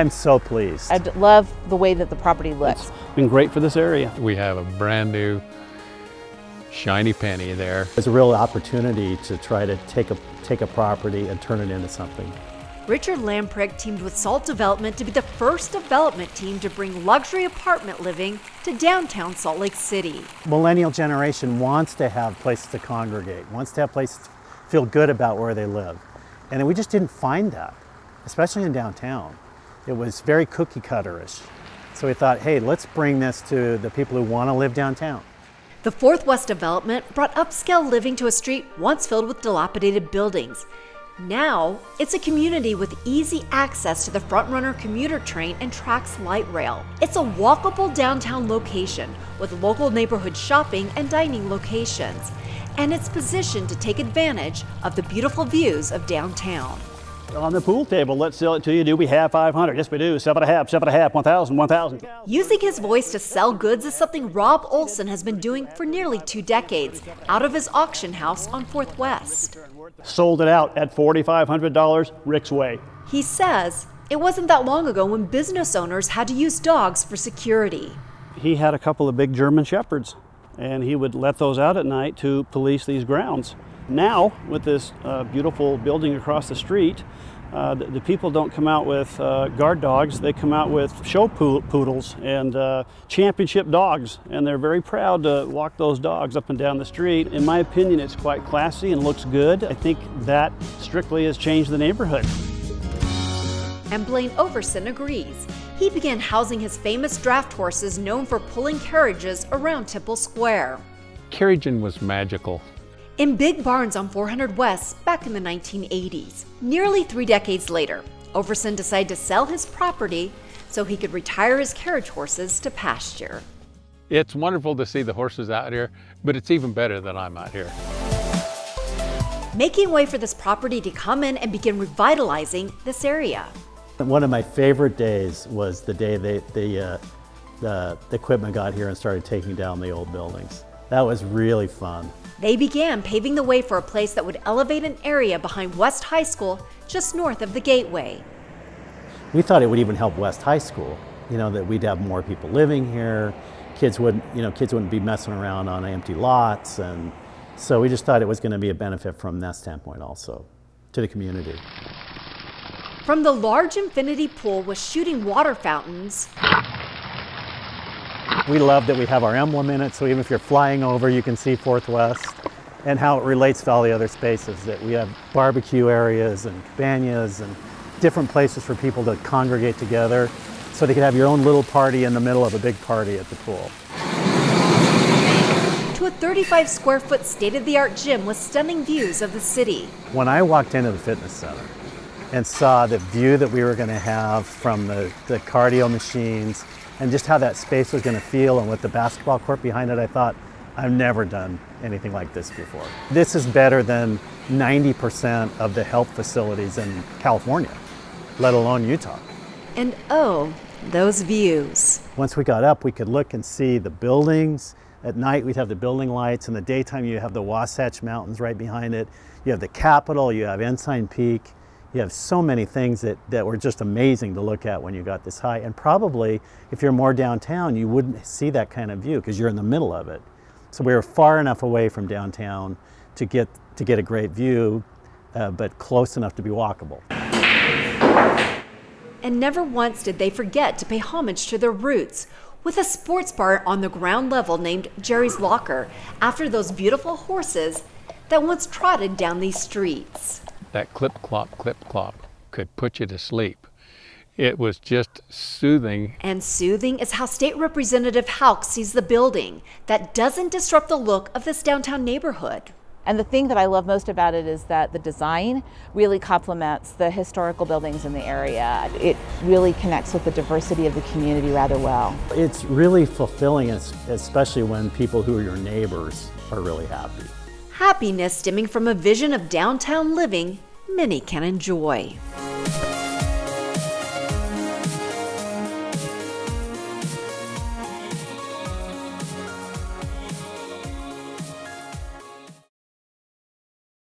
I'm so pleased. I love the way that the property looks. It's been great for this area. We have a brand new shiny penny there. There's a real opportunity to try to take a property and turn it into something. Richard Lamprecht teamed with Salt Development to be the first development team to bring luxury apartment living to downtown Salt Lake City. Millennial generation wants to have places to congregate, wants to have places to feel good about where they live. And we just didn't find that, especially in downtown. It was very cookie cutter-ish. So we thought, hey, let's bring this to the people who want to live downtown. The Fourth West development brought upscale living to a street once filled with dilapidated buildings. Now, it's a community with easy access to the Front Runner commuter train and TRAX light rail. It's a walkable downtown location with local neighborhood shopping and dining locations. And it's positioned to take advantage of the beautiful views of downtown. On the pool table, let's sell it to you. Do we have 500? Yes, we do. 7.5, 7.5, 1,000, 1,000. Using his voice to sell goods is something Rob Olson has been doing for nearly 2 decades out of his auction house on 4th West. Sold it out at $4,500 Rick's Way. He says it wasn't that long ago when business owners had to use dogs for security. He had a couple of big German Shepherds, and he would let those out at night to police these grounds. Now, with this beautiful building across the street, the people don't come out with guard dogs, they come out with show poodles and championship dogs, and they're very proud to walk those dogs up and down the street. In my opinion, it's quite classy and looks good. I think that strictly has changed the neighborhood. And Blaine Overson agrees. He began housing his famous draft horses known for pulling carriages around Temple Square. Carriaging was magical. In big barns on 400 West back in the 1980s. Nearly 3 decades later, Overson decided to sell his property so he could retire his carriage horses to pasture. It's wonderful to see the horses out here, but it's even better that I'm out here. Making way for this property to come in and begin revitalizing this area. One of my favorite days was the day the equipment got here and started taking down the old buildings. That was really fun. They began paving the way for a place that would elevate an area behind West High School just north of the Gateway. We thought it would even help West High School, that we'd have more people living here. Kids wouldn't be messing around on empty lots. And so we just thought it was going to be a benefit from that standpoint also to the community. From the large infinity pool with shooting water fountains, we love that we have our emblem in it, so even if you're flying over, you can see 4th West, and how it relates to all the other spaces, that we have barbecue areas and cabanas and different places for people to congregate together, so they can have your own little party in the middle of a big party at the pool. To a 35 square foot state-of-the-art gym with stunning views of the city. When I walked into the fitness center and saw the view that we were going to have from the cardio machines, and just how that space was going to feel, and with the basketball court behind it, I thought, I've never done anything like this before. This is better than 90% of the health facilities in California, let alone Utah. And oh, those views. Once we got up, we could look and see the buildings. At night, we'd have the building lights. In the daytime, you have the Wasatch Mountains right behind it. You have the Capitol, you have Ensign Peak. You have so many things that were just amazing to look at when you got this high. And probably, if you're more downtown, you wouldn't see that kind of view because you're in the middle of it. So we were far enough away from downtown to get a great view, but close enough to be walkable. And never once did they forget to pay homage to their roots, with a sports bar on the ground level named Jerry's Locker, after those beautiful horses that once trotted down these streets. That clip-clop could put you to sleep. It was just soothing. And soothing is how State Representative Houck sees the building that doesn't disrupt the look of this downtown neighborhood. And the thing that I love most about it is that the design really complements the historical buildings in the area. It really connects with the diversity of the community rather well. It's really fulfilling, especially when people who are your neighbors are really happy. Happiness stemming from a vision of downtown living many can enjoy.